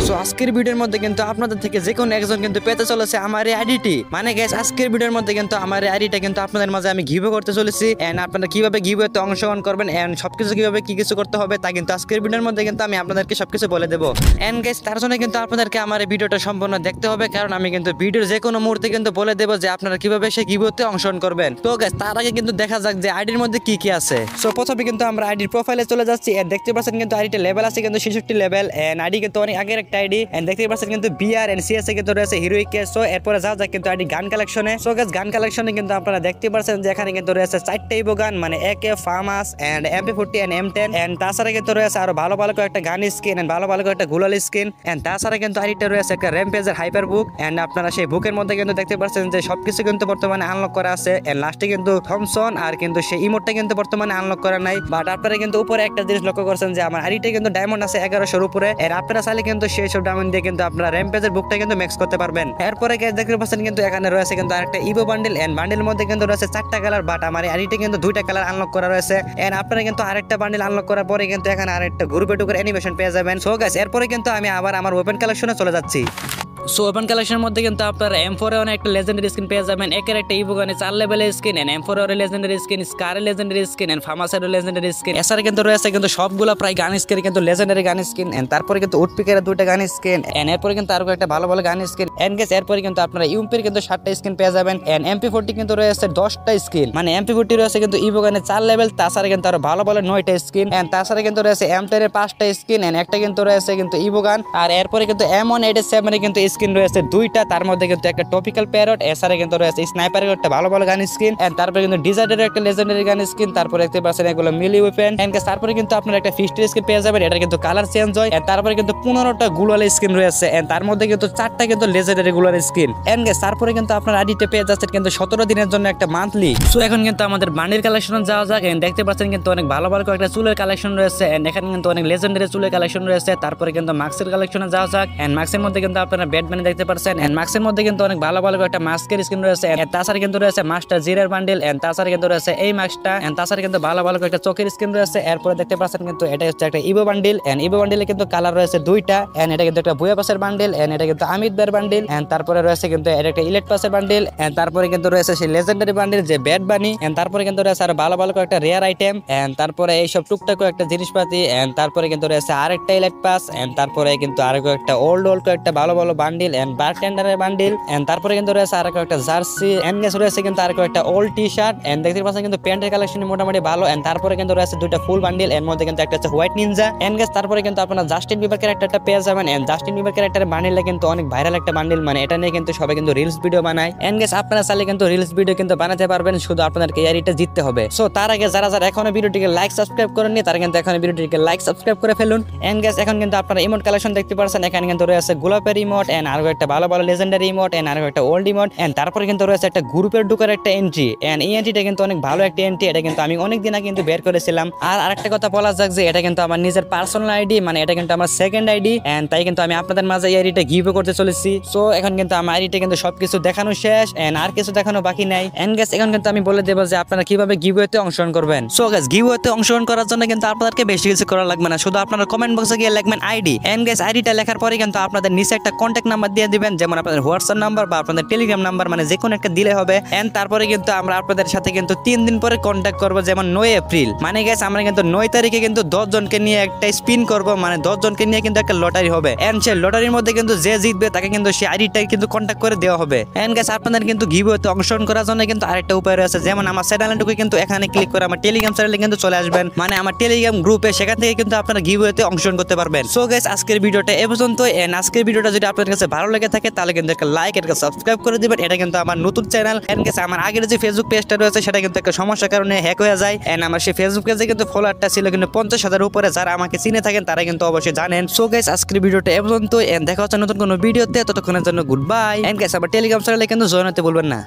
So আজকের ভিডিওর মধ্যে কিন্তু আপনাদের থেকে যে কোনো একজন কিন্তু পেতে চলেছে আমার এই আইডিটি। মানে গাইস আজকের ভিডিওর মধ্যে কিন্তু আমার এই আইডিটা কিন্তু আপনাদের মাঝে আমি গিভ করতে চলেছি, এন্ড আপনারা কিভাবে গিভওয়েতে অংশগ্রহণ করবেন এন্ড সবকিছু কিভাবে কি কিছু করতে হবে তা কিন্তু আজকের ভিডিওর মধ্যে কিন্তু আমি আপনাদেরকে সবকিছু বলে দেবো। এন্ড গাইস তার জন্য কিন্তু আপনাদেরকে আমার এই ভিডিওটা সম্পূর্ণ দেখতে হবে, কারণ আমি কিন্তু ভিডিওর যে কোনো মুহূর্তে কিন্তু বলে দেবো যে আপনারা কিভাবে সেই গিভওয়েতে অংশগ্রহণ করবেন। তো গাইস তার আগে কিন্তু দেখা যাক যে আইডির মধ্যে কি কি আছে। সো প্রথমে কিন্তু আমরা আইডির প্রোফাইলে চলে যাচ্ছি, এন্ড দেখতে পাচ্ছেন কিন্তু আইডিতে লেভেল আছে কিন্তু 66 লেভেল, এন্ড আইডি কিন্তু অনেক আগের একটা আইডি, এন্ড দেখতে পাচ্ছেন কিন্তু বিআর এন্ড সিএস এ কিন্তু রয়েছে হিরোইকে। সো এরপরে যা যা কিন্তু আইডি গান কালেকশনে। সো গাইস গান কালেকশনে কিন্তু আপনারা দেখতে পাচ্ছেন যে এখানে কিন্তু রয়েছে 4টা ইভো গান, মানে একে ফার্মাস and MP40 and M10, and তাছাড়া কিন্তু রয়েছে আরো ভালো ভালো কয়েকটা গান স্কিন এন্ড ভালো ভালো কয়েকটা গুলাল স্কিন, এন্ড তাছাড়া কিন্তু আইডিটা রয়েছে একটা র্যাম্পেজের হাইপার বুক, এন্ড আপনারা সেই বুকের মধ্যে কিন্তু দেখতে পাচ্ছেন যে সবকিছু কিন্তু বর্তমানে আনলক করা আছে, এন্ড লাস্টে কিন্তু থমসন আর কিন্তু সেই ইমোটটা কিন্তু বর্তমানে আনলক করা নাই। বাট আপনারা কিন্তু উপরে একটা জিনিস লক্ষ্য করছেন যে আমার আইডিটা কিন্তু ডায়মন্ড আছে 1100-র উপরে, এর আপনারা চাইলে কিন্তু সেই সব ডায়মন্ড দিয়ে কিন্তু আপনারা র্যাম্পেজের বুকটা কিন্তু ম্যাক্স করতে পারবেন। এরপরে গাইস দেখতে পাচ্ছেন কিন্তু এখানে রয়েছে কিন্তু আরেকটা ইভো বান্ডেল, এন্ড বান্ডেলের মধ্যে কিন্তু রয়েছে 4টা কালার, বাট আমার আইডিটা কিন্তু 2টা কালার আনলক করা রয়েছে, এন্ড আপনারা কিন্তু আরেকটা বান্ডেল আনলক করার পরে কিন্তু এখানে আরেকটা গ্রুপে টুকের অ্যানিমেশন পেয়ে যাবেন। সো গাইস এরপরে কিন্তু আমি আবার আমার ওপেন কালেকশনে চলে যাচ্ছি। সো ওপেন কালেকশনের মধ্যে কিন্তু আপনারা M4 এ একটা লেজেন্ডারি স্কিন পেয়ে যাবেন, একের একটা ইভো গানে 4 লেভেলের স্কিন, এন্ড M4 এর লেজেন্ডারি স্কিন, স্কারের লেজেন্ডারি স্কিন, এন্ড ফার্মাসের লেজেন্ডারি স্কিন। এছাড়া কিন্তু রয়েছে কিন্তু সবগুলো প্রায় গান স্কিন কিন্তু লেজেন্ডারি গান স্কিন, এন্ড তারপরে কিন্তু উডপিকের 2টা গান স্কিন, এন্ড এরপরে কিন্তু আরো একটা ভালো ভালো গান স্কিন, এন্ড গাইস এরপরে কিন্তু আপনারা ইউম্পির কিন্তু 7টা স্কিন পেয়ে যাবেন, এন্ড MP40 কিন্তু রয়েছে 10টা স্কিন, মানে MP40 রয়েছে কিন্তু ইভো গানে 4 লেভেল, তাছাড়া কিন্তু আরো ভালো ভালো 9টা স্কিন, এন্ড তাছাড়া কিন্তু রয়েছে M10 এর 5টা স্কিন, এন্ড একটা কিন্তু রয়েছে কিন্তু ইভো গান, আর এরপরে কিন্তু M187 এর কিন্তু স্কিন রয়েছে 2টা, তার মধ্যে কিন্তু একটা টপিক্যাল প্যারট, এছাড়া কিন্তু রয়েছে স্নাইপারের একটা ভালো ভালো গান স্কিন, এন্ড তারপরে কিন্তু ডিজার্টের একটা লেজেন্ডারি গান স্কিন, তারপরে দেখতে পাচ্ছেন এগুলো মিলি ওয়েপেন, এন্ড তারপরে কিন্তু আপনারা একটা ফিস্টের স্কিন পেয়ে যাবেন, এটা কিন্তু কালার চেঞ্জ হয়, এন্ড তারপরে কিন্তু 15টা গ্লোয়াল স্কিন রয়েছে, এন্ড তার মধ্যে কিন্তু 4টা কিন্তু লেজেন্ডারি গ্লোয়াল স্কিন, এন্ড তারপরে কিন্তু আপনারা আইডিতে পেয়ে যাচ্ছেন কিন্তু 17 দিনের জন্য একটা মান্থলি। সো এখন কিন্তু আমাদের বান্ডিল কালেকশনে যাওয়া যাক, এন্ড দেখতে পাচ্ছেন কিন্তু অনেক ভালো ভালো একটা চুলের কালেকশন রয়েছে, এন্ড এখানে কিন্তু অনেক লেজেন্ডারি চুলের কালেকশন রয়েছে। তারপরে কিন্তু মাস্কের কালেকশনে যাওয়া যাক, এন্ড মাস্কের মধ্যে কিন্তু আপনারা ব্যাটম্যান দেখতে পাচ্ছেন, এন্ড মাস্কের মধ্যে কিন্তু অনেক ভালো ভালো একটা মাস্কের স্কিন রয়েছে, এন্ড তাছাড়া কিন্তু রয়েছে মাস্টার জিরের বান্ডেল, এন্ড তাছাড়া কিন্তু রয়েছে এই মাস্কটা, এন্ড তাছাড়া কিন্তু ভালো ভালো একটা চোখের স্কিন রয়েছে। এরপরে দেখতে পাচ্ছেন কিন্তু এটা হচ্ছে একটা ইভো বান্ডেল, এন্ড ইভো বান্ডেলে কিন্তু কালার রয়েছে 2টা, এন্ড এটা কিন্তু একটা বুয়া পাসের বান্ডেল, এন্ড এটা কিন্তু আমিত বের বান্ডেল, এন্ড তারপরে রয়েছে কিন্তু এটা একটা ইলেট পাসের বান্ডেল, এন্ড তারপরে কিন্তু রয়েছে সেই লেজেন্ডারি বান্ডেল যে ব্যাড বানি, এন্ড তারপরে কিন্তু রয়েছে আর ভালো ভালো একটা রেয়ার আইটেম, এন্ড তারপরে এই সব টুকটাক একটা জিনিসপাতি, এন্ড তারপরে কিন্তু রয়েছে আরেকটা ইলেট পাস, এন্ড তারপরে কিন্তু আরেকটা একটা ওল্ড একটা ভালো ভালো বান্ডেল, এন্ড বারটেন্ডারের বান্ডেল, এন্ড তারপরে কিন্তু রয়েছে আরেকটা একটা জার্সি, এন্ড রয়েছে কিন্তু আরেকটা একটা ওল্ড টি শার্ট, এন্ড দেখতে পাচ্ছেন কিন্তু প্যান্টের কালেকশন মোটামুটি ভালো, এন্ড তারপরে কিন্তু রয়েছে 2টা ফুল বান্ডেল, এর মধ্যে কিন্তু একটা হচ্ছে হোয়াইট নিনজা, এন্ড তারপরে কিন্তু আপনারা জাস্টিন বিবার ক্যারেক্টারটা পেয়ে যাবেন, এন্ড জাস্টিন বিবার ক্যারেক্টারের বান্ডেলটা কিন্তু অনেক ভাইরাল একটা বান্ডেল, মানে এটা নিয়ে কিন্তু সবাই কিন্তু রিলস ভিডিও বানায়, এন্ড আপনারা চাইলে কিন্তু রিলস ভিডিও কিন্তু বানাতে পারবেন, শুধু আপনাদেরকে এরিটা জিততে হবে। সো তার আগে যারা যারা এখনো ভিডিওটিকে লাইক সাবস্ক্রাইব করেননি তারা কিন্তু এখন ভিডিওটিকে লাইক সাবস্ক্রাইব করে ফেলুন। এন্ড এখন কিন্তু আপনারা ইমোট কালেকশন দেখতে পাচ্ছেন, এখানে কিন্তু রয়েছে গোলাপের ইমোট, এন্ড আরো একটা ভালো ভালো লেজেন্ডারি ইমোট, এন্ড আরো একটা ওল্ড ইমোট, এন্ড তারপরে কিন্তু রয়েছে একটা গ্রুপের ঢুকার একটা এন্ট্রি, এন্ড এই এন্ট্রিটা কিন্তু অনেক ভালো একটা এন্ট্রি, এটা কিন্তু আমি অনেক দিন আগে কিন্তু বের করেছিলাম। আর আরেকটা কথা বলা যাক যে এটা কিন্তু আমার নিজের পার্সোনাল আইডি, মানে এটা কিন্তু আমার সেকেন্ড আইডি, এন্ড তাই কিন্তু আমি আপনাদের মাঝে এই আইডিটা গিভ করতে চলেছি। সো এখন কিন্তু আমার আইডিটা কিন্তু সবকিছু দেখানো শেষ, এন্ড আর কিছু দেখানো বাকি নাই। এন্ড গাইস এখন কিন্তু আমি বলে দেব যে আপনারা কিভাবে গিভওয়েতে অংশগ্রহণ করবেন। সো গাইস গিভওয়েতে অংশগ্রহণ করার জন্য কিন্তু আপনাদেরকে বেশি কিছু করা লাগবে না, শুধু আপনারা কমেন্ট বক্সে গিয়ে লিখবেন আইডি, এন্ড গাইস আইডিটা লেখার পরে কিন্তু আপনাদের নিচে একটা কন্টাক্ট নাম্বার দিয়ে দিবেন, যেমন আপনাদের হোয়াটসঅ্যাপ নাম্বার বা আপনাদের টেলিগ্রাম নাম্বার, মানে যে কোনো একটা দিলে হবে। এন্ড তারপরে কিন্তু আমরা আপনাদের সাথে কিন্তু 3 দিন পরে কন্টাক্ট করব, যেমন 9 এপ্রিল, মানে গাইস আমরা কিন্তু 9 তারিখে কিন্তু 10 জনকে নিয়ে একটা স্পিন করব, মানে 10 জনকে নিয়ে কিন্তু একটা লটারি হবে, এন্ড সেই লটারির মধ্যে কিন্তু যে জিতবে তাকে কিন্তু সেই আইডিটা কিন্তু কন্টাক্ট করে দেওয়া হবে। এন্ড গাইস আপনাদের কিন্তু গিভওয়েতে অংশগ্রহণ করার জন্য কিন্তু আরেকটা উপায় রয়েছে, যেমন আমার চ্যানেলটুকু কিন্তু এখানে ক্লিক করে আমার টেলিগ্রাম চ্যানেলে কিন্তু চলে আসবেন, মানে আমার টেলিগ্রাম গ্রুপে, সেখান থেকে কিন্তু আপনারা গিভওয়েতে অংশগ্রহণ করতে পারবেন। সো গাইস আজকের ভিডিওটা এ পর্যন্ত, এন্ড আজকের ভিডিওটা যদি আপনাদের কাছে ভালো লেগে থাকে তাহলে কিন্তু একটা লাইক একটা সাবস্ক্রাইব করে দিবেন, এটা কিন্তু আমার নতুন চ্যানেল। এন্ড গাইস আমার আগের যে ফেসবুক পেজটা রয়েছে সেটা কিন্তু একটা সমস্যার কারণে হ্যাক হয়ে যায়, এন্ড আমার সেই ফেসবুক পেজে কিন্তু ফলোয়ারটা ছিল কিন্তু 50,000 উপরে, যারা আমাকে চিনে থাকেন তারা কিন্তু অবশ্যই জানেন। সো গাইস আজকের ভিডিওটা এ পর্যন্ত, এন্ড দেখা হচ্ছে নতুন কোনো ভিডিওতে, ততক্ষণের জন্য গুড বাই। এন্ড গাইস আমার টেলিগ্রাম চ্যানেলে কিন্তু জয়েন হতে ভুলবেন না।